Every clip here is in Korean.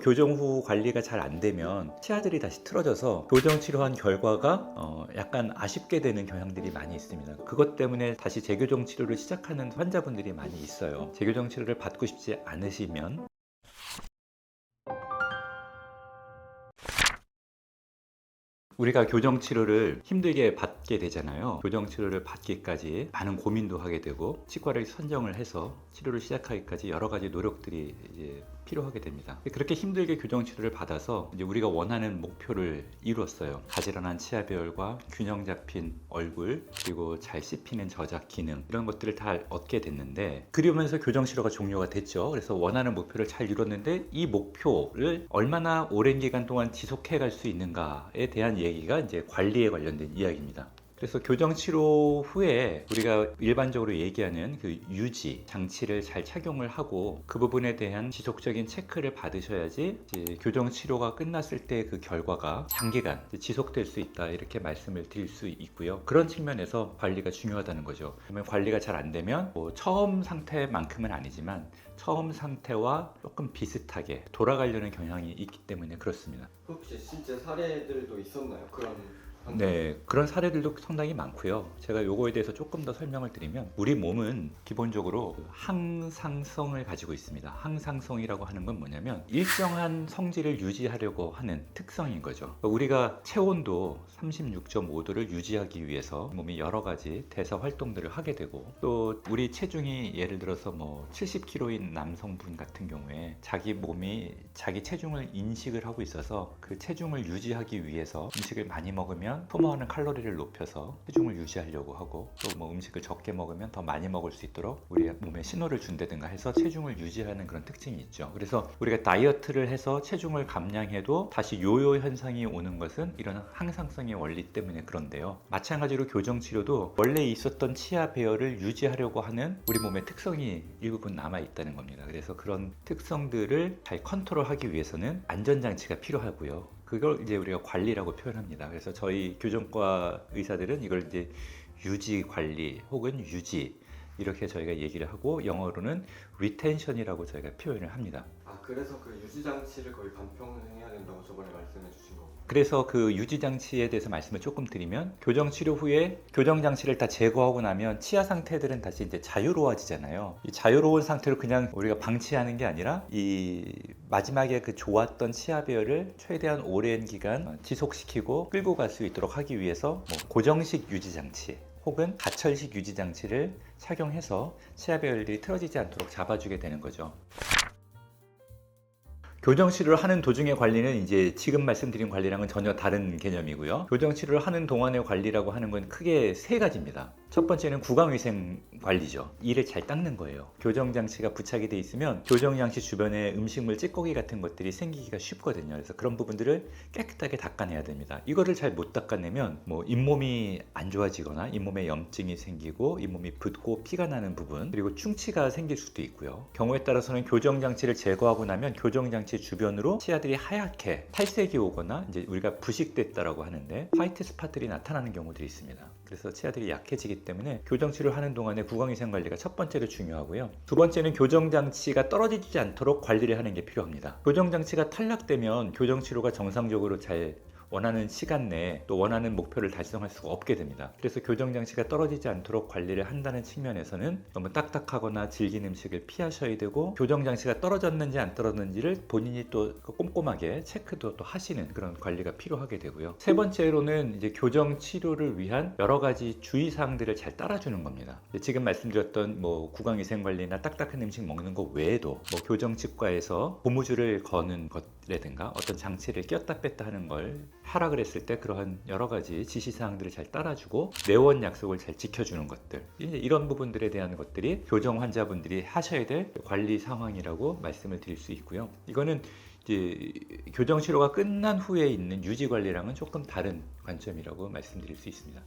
교정 후 관리가 잘 안 되면 치아들이 다시 틀어져서 교정 치료한 결과가 약간 아쉽게 되는 경향들이 많이 있습니다. 그것 때문에 다시 재교정 치료를 시작하는 환자분들이 많이 있어요. 재교정 치료를 받고 싶지 않으시면 우리가 교정 치료를 힘들게 받게 되잖아요. 교정 치료를 받기까지 많은 고민도 하게 되고 치과를 선정을 해서 치료를 시작하기까지 여러 가지 노력들이 이제 필요하게 됩니다. 그렇게 힘들게 교정 치료를 받아서 이제 우리가 원하는 목표를 이루었어요. 가지런한 치아 배열과 균형 잡힌 얼굴, 그리고 잘 씹히는 저작 기능, 이런 것들을 다 얻게 됐는데, 그러면서 교정 치료가 종료가 됐죠. 그래서 원하는 목표를 잘 이뤘는데 이 목표를 얼마나 오랜 기간 동안 지속해 갈 수 있는가에 대한 얘기가 이제 관리에 관련된 이야기입니다. 그래서 교정 치료 후에 우리가 일반적으로 얘기하는 그 유지 장치를 잘 착용을 하고 그 부분에 대한 지속적인 체크를 받으셔야지 이제 교정 치료가 끝났을 때 그 결과가 장기간 지속될 수 있다, 이렇게 말씀을 드릴 수 있고요. 그런 측면에서 관리가 중요하다는 거죠. 그러면 관리가 잘 안 되면 뭐 처음 상태만큼은 아니지만 처음 상태와 조금 비슷하게 돌아가려는 경향이 있기 때문에 그렇습니다. 혹시 실제 사례들도 있었나요? 그런 네, 그런 사례들도 상당히 많고요. 제가 요거에 대해서 조금 더 설명을 드리면, 우리 몸은 기본적으로 항상성을 가지고 있습니다. 항상성이라고 하는 건 뭐냐면 일정한 성질을 유지하려고 하는 특성인 거죠. 우리가 체온도 36.5도를 유지하기 위해서 몸이 여러 가지 대사 활동들을 하게 되고, 또 우리 체중이 예를 들어서 뭐 70kg인 남성분 같은 경우에 자기 몸이 자기 체중을 인식을 하고 있어서 그 체중을 유지하기 위해서 음식을 많이 먹으면 소모하는 칼로리를 높여서 체중을 유지하려고 하고, 또 뭐 음식을 적게 먹으면 더 많이 먹을 수 있도록 우리 몸에 신호를 준다든가 해서 체중을 유지하는 그런 특징이 있죠. 그래서 우리가 다이어트를 해서 체중을 감량해도 다시 요요 현상이 오는 것은 이런 항상성의 원리 때문에 그런데요. 마찬가지로 교정 치료도 원래 있었던 치아 배열을 유지하려고 하는 우리 몸의 특성이 일부분 남아 있다는 겁니다. 그래서 그런 특성들을 잘 컨트롤하기 위해서는 안전장치가 필요하고요. 그걸 이제 우리가 관리라고 표현합니다. 그래서 저희 교정과 의사들은 이걸 이제 유지 관리 혹은 유지, 이렇게 저희가 얘기를 하고, 영어로는 리텐션이라고 저희가 표현을 합니다. 그래서 그 유지 장치를 거의 반평해야 된다고 저번에 말씀해 주신 거. 그래서 그 유지 장치에 대해서 말씀을 조금 드리면, 교정 치료 후에 교정 장치를 다 제거하고 나면 치아 상태들은 다시 이제 자유로워지잖아요. 이 자유로운 상태로 그냥 우리가 방치하는 게 아니라 이 마지막에 그 좋았던 치아 배열을 최대한 오랜 기간 지속시키고 끌고 갈 수 있도록 하기 위해서 뭐 고정식 유지 장치 혹은 가철식 유지 장치를 착용해서 치아 배열들이 틀어지지 않도록 잡아주게 되는 거죠. 교정 치료를 하는 도중의 관리는 이제 지금 말씀드린 관리랑은 전혀 다른 개념이고요. 교정 치료를 하는 동안의 관리라고 하는 건 크게 세 가지입니다. 첫 번째는 구강위생 관리죠. 이를 잘 닦는 거예요. 교정 장치가 부착이 돼 있으면 교정 장치 주변에 음식물, 찌꺼기 같은 것들이 생기기가 쉽거든요. 그래서 그런 부분들을 깨끗하게 닦아내야 됩니다. 이거를 잘 못 닦아내면 뭐 잇몸이 안 좋아지거나 잇몸에 염증이 생기고 잇몸이 붓고 피가 나는 부분, 그리고 충치가 생길 수도 있고요. 경우에 따라서는 교정 장치를 제거하고 나면 교정 장치 주변으로 치아들이 하얗게 탈색이 오거나 이제 우리가 부식됐다라고 하는데 화이트 스팟들이 나타나는 경우들이 있습니다. 그래서 치아들이 약해지기 때문에 교정 치료를 하는 동안에 구강위생 관리가 첫 번째로 중요하고요. 두 번째는 교정 장치가 떨어지지 않도록 관리를 하는 게 필요합니다. 교정 장치가 탈락되면 교정 치료가 정상적으로 잘 원하는 시간 내에 또 원하는 목표를 달성할 수가 없게 됩니다. 그래서 교정 장치가 떨어지지 않도록 관리를 한다는 측면에서는 너무 딱딱하거나 질긴 음식을 피하셔야 되고, 교정 장치가 떨어졌는지 안 떨어졌는지를 본인이 또 꼼꼼하게 체크도 또 하시는 그런 관리가 필요하게 되고요. 세 번째로는 이제 교정 치료를 위한 여러 가지 주의사항들을 잘 따라주는 겁니다. 지금 말씀드렸던 뭐 구강위생 관리나 딱딱한 음식 먹는 것 외에도 뭐 교정 치과에서 고무줄을 거는 것이라든가 어떤 장치를 꼈다 뺐다 하는 걸 하라 그랬을 때 그러한 여러 가지 지시사항들을 잘 따라주고 내원 약속을 잘 지켜주는 것들, 이제 이런 부분들에 대한 것들이 교정 환자분들이 하셔야 될 관리 상황이라고 말씀을 드릴 수 있고요. 이거는 이제 교정 치료가 끝난 후에 있는 유지 관리랑은 조금 다른 관점이라고 말씀드릴 수 있습니다.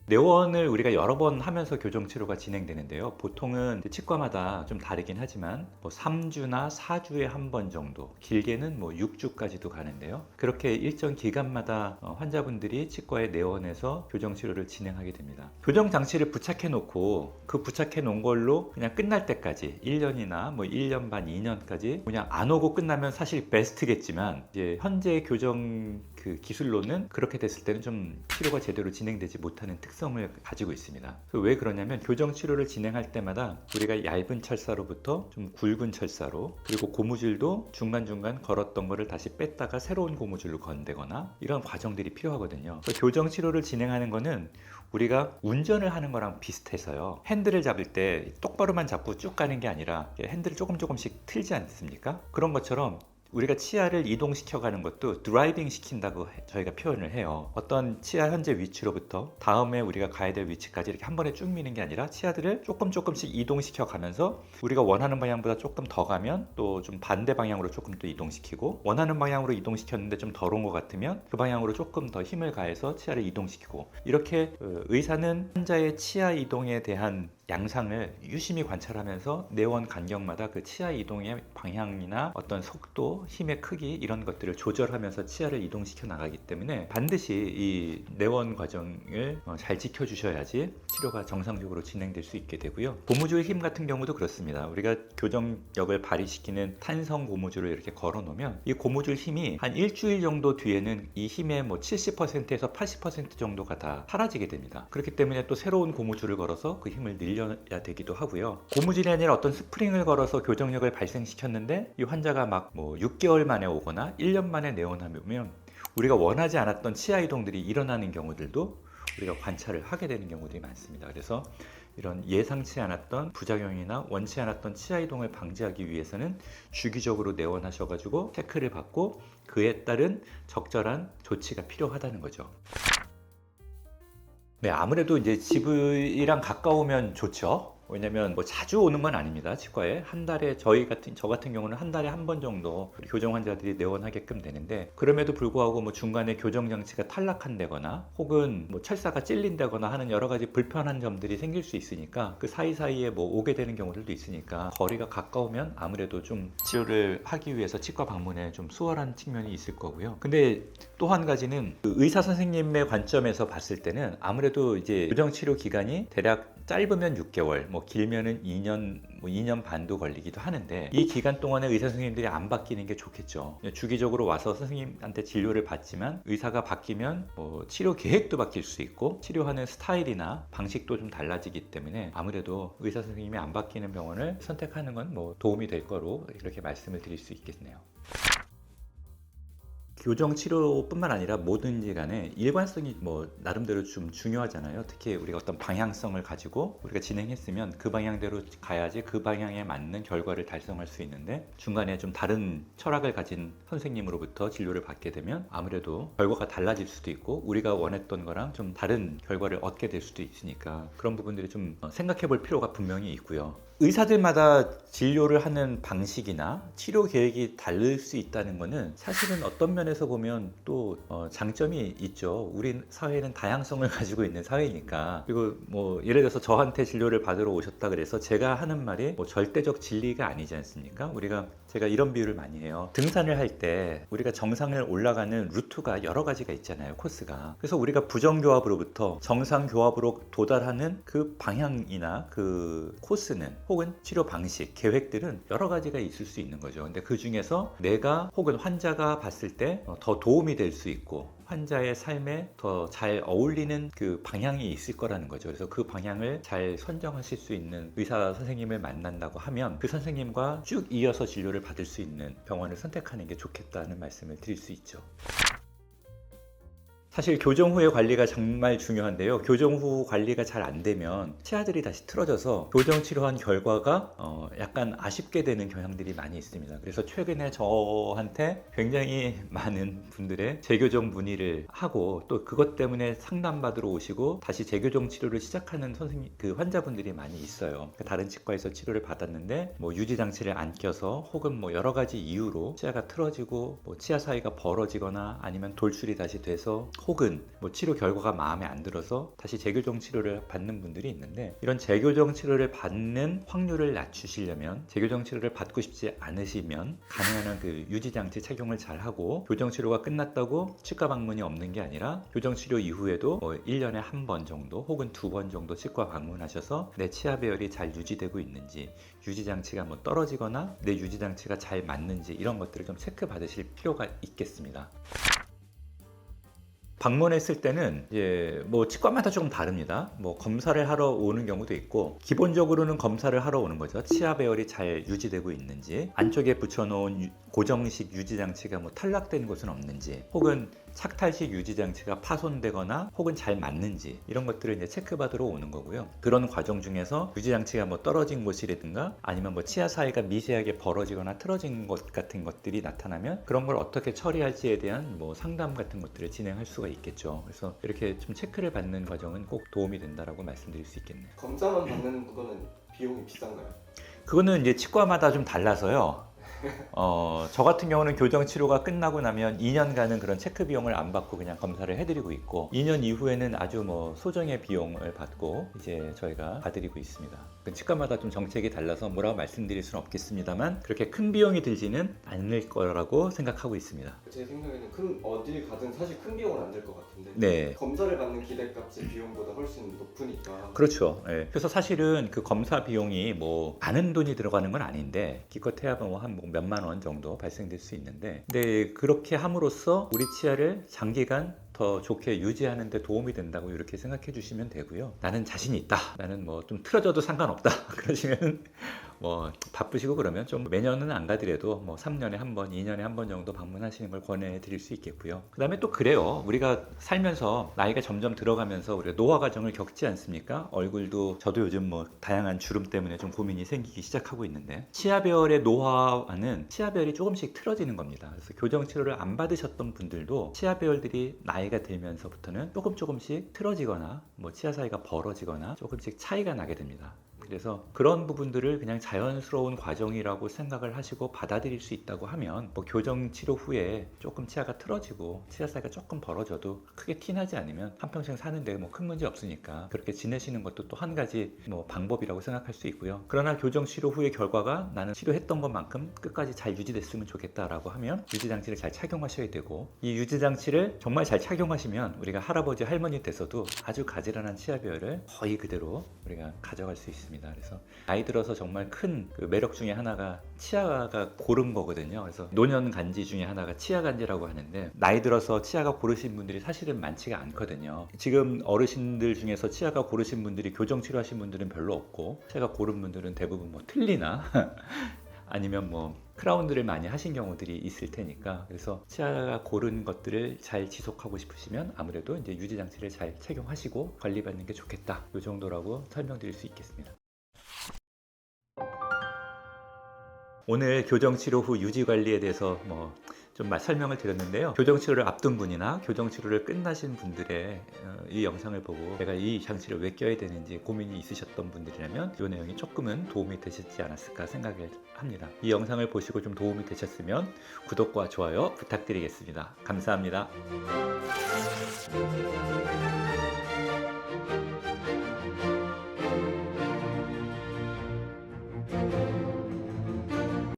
내원을 우리가 여러 번 하면서 교정 치료가 진행되는데요. 보통은 치과마다 좀 다르긴 하지만 뭐 3주나 4주에 한 번 정도, 길게는 뭐 6주까지도 가는데요. 그렇게 일정 기간마다 환자분들이 치과에 내원해서 교정 치료를 진행하게 됩니다. 교정 장치를 부착해 놓고 그 부착해 놓은 걸로 그냥 끝날 때까지 1년이나 뭐 1년 반, 2년까지 그냥 안 오고 끝나면 사실 베스트겠지만, 이제 현재 교정 그 기술로는 그렇게 됐을 때는 좀 치료가 제대로 진행되지 못하는 특성을 가지고 있습니다. 왜 그러냐면, 교정 치료를 진행할 때마다 우리가 얇은 철사로부터 좀 굵은 철사로, 그리고 고무줄도 중간중간 걸었던 거를 다시 뺐다가 새로운 고무줄로 건대거나 이런 과정들이 필요하거든요. 교정 치료를 진행하는 거는 우리가 운전을 하는 거랑 비슷해서요. 핸들을 잡을 때 똑바로만 잡고 쭉 가는 게 아니라 핸들을 조금씩 틀지 않습니까? 그런 것처럼 우리가 치아를 이동시켜 가는 것도 드라이빙 시킨다고 저희가 표현을 해요. 어떤 치아 현재 위치로부터 다음에 우리가 가야 될 위치까지 이렇게 한 번에 쭉 미는 게 아니라 치아들을 조금씩 이동시켜 가면서 우리가 원하는 방향보다 조금 더 가면 또 좀 반대 방향으로 조금 더 이동시키고, 원하는 방향으로 이동시켰는데 좀 덜 온 것 같으면 그 방향으로 조금 더 힘을 가해서 치아를 이동시키고, 이렇게 의사는 환자의 치아 이동에 대한 양상을 유심히 관찰하면서 내원 간격마다 그 치아 이동의 방향이나 어떤 속도, 힘의 크기, 이런 것들을 조절하면서 치아를 이동시켜 나가기 때문에 반드시 이 내원 과정을 잘 지켜주셔야지 치료가 정상적으로 진행될 수 있게 되고요. 고무줄 힘 같은 경우도 그렇습니다. 우리가 교정력을 발휘시키는 탄성 고무줄을 이렇게 걸어 놓으면 이 고무줄 힘이 한 일주일 정도 뒤에는 이 힘의 뭐 70%에서 80% 정도가 다 사라지게 됩니다. 그렇기 때문에 또 새로운 고무줄을 걸어서 그 힘을 늘려야 되기도 하고요. 고무줄이 아니라 어떤 스프링을 걸어서 교정력을 발생시켰는데 이 환자가 막 뭐 6개월 만에 오거나 1년 만에 내원하면 우리가 원하지 않았던 치아 이동들이 일어나는 경우들도 우리가 관찰을 하게 되는 경우들이 많습니다. 그래서 이런 예상치 않았던 부작용이나 원치 않았던 치아 이동을 방지하기 위해서는 주기적으로 내원하셔가지고 체크를 받고 그에 따른 적절한 조치가 필요하다는 거죠. 네, 아무래도 이제 집이랑 가까우면 좋죠. 왜냐면 뭐 자주 오는 건 아닙니다. 치과에 한 달에 저 같은 경우는 한 달에 한 번 정도 우리 교정 환자들이 내원하게끔 되는데, 그럼에도 불구하고 뭐 중간에 교정 장치가 탈락한다거나 혹은 뭐 철사가 찔린다거나 하는 여러 가지 불편한 점들이 생길 수 있으니까 그 사이사이에 뭐 오게 되는 경우들도 있으니까, 거리가 가까우면 아무래도 좀 치료를 하기 위해서 치과 방문에 좀 수월한 측면이 있을 거고요. 근데 또 한 가지는 그 의사 선생님의 관점에서 봤을 때는 아무래도 이제 교정 치료 기간이 대략 짧으면 6개월, 뭐 길면은 2년, 뭐 2년 반도 걸리기도 하는데, 이 기간 동안에 의사 선생님들이 안 바뀌는 게 좋겠죠. 주기적으로 와서 선생님한테 진료를 받지만 의사가 바뀌면 뭐 치료 계획도 바뀔 수 있고 치료하는 스타일이나 방식도 좀 달라지기 때문에 아무래도 의사 선생님이 안 바뀌는 병원을 선택하는 건 뭐 도움이 될 거로 이렇게 말씀을 드릴 수 있겠네요. 교정 치료뿐만 아니라 뭐든지 간에 일관성이 뭐 나름대로 좀 중요하잖아요. 특히 우리가 어떤 방향성을 가지고 우리가 진행했으면 그 방향대로 가야지 그 방향에 맞는 결과를 달성할 수 있는데, 중간에 좀 다른 철학을 가진 선생님으로부터 진료를 받게 되면 아무래도 결과가 달라질 수도 있고 우리가 원했던 거랑 좀 다른 결과를 얻게 될 수도 있으니까 그런 부분들이 좀 생각해 볼 필요가 분명히 있고요. 의사들마다 진료를 하는 방식이나 치료 계획이 다를 수 있다는 것은 사실은 어떤 면에서 보면 또 장점이 있죠. 우리 사회는 다양성을 가지고 있는 사회니까. 그리고 뭐 예를 들어서 저한테 진료를 받으러 오셨다 그래서 제가 하는 말이 뭐 절대적 진리가 아니지 않습니까? 제가 이런 비유를 많이 해요. 등산을 할 때 우리가 정상을 올라가는 루트가 여러 가지가 있잖아요, 코스가. 그래서 우리가 부정교합으로부터 정상교합으로 도달하는 그 방향이나 그 코스는, 혹은 치료 방식, 계획들은 여러 가지가 있을 수 있는 거죠. 근데 그 중에서 내가 혹은 환자가 봤을 때 더 도움이 될 수 있고 환자의 삶에 더 잘 어울리는 그 방향이 있을 거라는 거죠. 그래서 그 방향을 잘 선정하실 수 있는 의사 선생님을 만난다고 하면 그 선생님과 쭉 이어서 진료를 받을 수 있는 병원을 선택하는 게 좋겠다는 말씀을 드릴 수 있죠. 사실 교정 후의 관리가 정말 중요한데요. 교정 후 관리가 잘 안 되면 치아들이 다시 틀어져서 교정 치료한 결과가 약간 아쉽게 되는 경향들이 많이 있습니다. 그래서 최근에 저한테 굉장히 많은 분들의 재교정 문의를 하고, 또 그것 때문에 상담받으러 오시고 다시 재교정 치료를 시작하는 그 환자분들이 많이 있어요. 다른 치과에서 치료를 받았는데 뭐 유지 장치를 안 껴서 혹은 뭐 여러 가지 이유로 치아가 틀어지고 뭐 치아 사이가 벌어지거나 아니면 돌출이 다시 돼서 혹은 뭐 치료 결과가 마음에 안 들어서 다시 재교정 치료를 받는 분들이 있는데, 이런 재교정 치료를 받는 확률을 낮추시려면, 재교정 치료를 받고 싶지 않으시면 가능한 한 그 유지장치 착용을 잘 하고, 교정 치료가 끝났다고 치과 방문이 없는 게 아니라 교정 치료 이후에도 뭐 1년에 한 번 정도 혹은 2번 정도 치과 방문하셔서 내 치아 배열이 잘 유지되고 있는지, 유지장치가 뭐 떨어지거나 내 유지장치가 잘 맞는지, 이런 것들을 좀 체크 받으실 필요가 있겠습니다. 방문했을 때는 이제 뭐 치과마다 조금 다릅니다. 뭐 검사를 하러 오는 경우도 있고, 기본적으로는 검사를 하러 오는 거죠. 치아 배열이 잘 유지되고 있는지, 안쪽에 붙여놓은 고정식 유지장치가 뭐 탈락된 곳은 없는지, 혹은 착탈식 유지장치가 파손되거나 혹은 잘 맞는지, 이런 것들을 이제 체크받으러 오는 거고요. 그런 과정 중에서 유지장치가 뭐 떨어진 곳이라든가 아니면 뭐 치아 사이가 미세하게 벌어지거나 틀어진 것 같은 것들이 나타나면 그런 걸 어떻게 처리할지에 대한 뭐 상담 같은 것들을 진행할 수가 있겠죠. 그래서 이렇게 좀 체크를 받는 과정은 꼭 도움이 된다라고 말씀드릴 수 있겠네요. 검사만 받는 거는 비용이 비싼가요? 그거는 이제 치과마다 좀 달라서요. 저 같은 경우는 교정 치료가 끝나고 나면 2년간은 그런 체크 비용을 안 받고 그냥 검사를 해드리고 있고, 2년 이후에는 아주 뭐 소정의 비용을 받고 이제 저희가 봐드리고 있습니다. 그 치과마다 좀 정책이 달라서 뭐라고 말씀드릴 수는 없겠습니다만, 그렇게 큰 비용이 들지는 않을 거라고 생각하고 있습니다. 제 생각에는 어딜 가든 사실 큰 비용은 안 들 것 같은데, 네. 검사를 받는 기대값이 비용보다 훨씬 높으니까. 그렇죠. 예. 그래서 사실은 그 검사 비용이 뭐 많은 돈이 들어가는 건 아닌데, 기껏해야 뭐 한 몇만 원 정도 발생될 수 있는데, 근데 그렇게 함으로써 우리 치아를 장기간 더 좋게 유지하는 데 도움이 된다고 이렇게 생각해 주시면 되고요. 나는 자신 있다, 나는 뭐 좀 틀어져도 상관없다 그러시면 뭐 바쁘시고 그러면 좀 매년은 안 가더라도 뭐 3년에 한 번, 2년에 한 번 정도 방문하시는 걸 권해 드릴 수 있겠고요. 그 다음에 또 그래요. 우리가 살면서 나이가 점점 들어가면서 우리가 노화 과정을 겪지 않습니까? 얼굴도, 저도 요즘 뭐 다양한 주름 때문에 좀 고민이 생기기 시작하고 있는데, 치아 배열의 노화와는 치아 배열이 조금씩 틀어지는 겁니다. 그래서 교정 치료를 안 받으셨던 분들도 치아 배열들이 나이가 들면서부터는 조금씩 틀어지거나 뭐 치아 사이가 벌어지거나 조금씩 차이가 나게 됩니다. 그래서 그런 부분들을 그냥 자연스러운 과정이라고 생각을 하시고 받아들일 수 있다고 하면, 뭐 교정 치료 후에 조금 치아가 틀어지고 치아 사이가 조금 벌어져도 크게 티나지 않으면 한평생 사는데 뭐 큰 문제 없으니까 그렇게 지내시는 것도 또 한 가지 뭐 방법이라고 생각할 수 있고요. 그러나 교정 치료 후의 결과가 나는 치료했던 것만큼 끝까지 잘 유지됐으면 좋겠다라고 하면 유지장치를 잘 착용하셔야 되고, 이 유지장치를 정말 잘 착용하시면 우리가 할아버지 할머니 돼서도 아주 가지런한 치아 배열을 거의 그대로 우리가 가져갈 수 있습니다. 그래서 나이 들어서 정말 큰 그 매력 중에 하나가 치아가 고른 거거든요. 그래서 노년 간지 중에 하나가 치아 간지라고 하는데, 나이 들어서 치아가 고르신 분들이 사실은 많지가 않거든요. 지금 어르신들 중에서 치아가 고르신 분들이 교정 치료하신 분들은 별로 없고, 치아가 고른 분들은 대부분 뭐 틀니나 아니면 뭐 크라운들을 많이 하신 경우들이 있을 테니까, 그래서 치아가 고른 것들을 잘 지속하고 싶으시면 아무래도 이제 유지장치를 잘 착용하시고 관리받는 게 좋겠다, 이 정도라고 설명드릴 수 있겠습니다. 오늘 교정치료 후 유지관리에 대해서 좀 설명을 드렸는데요. 교정치료를 앞둔 분이나 교정치료를 끝나신 분들의 이 영상을 보고 내가 이 장치를 왜 껴야 되는지 고민이 있으셨던 분들이라면 이 내용이 조금은 도움이 되셨지 않았을까 생각을 합니다. 이 영상을 보시고 좀 도움이 되셨으면 구독과 좋아요 부탁드리겠습니다. 감사합니다.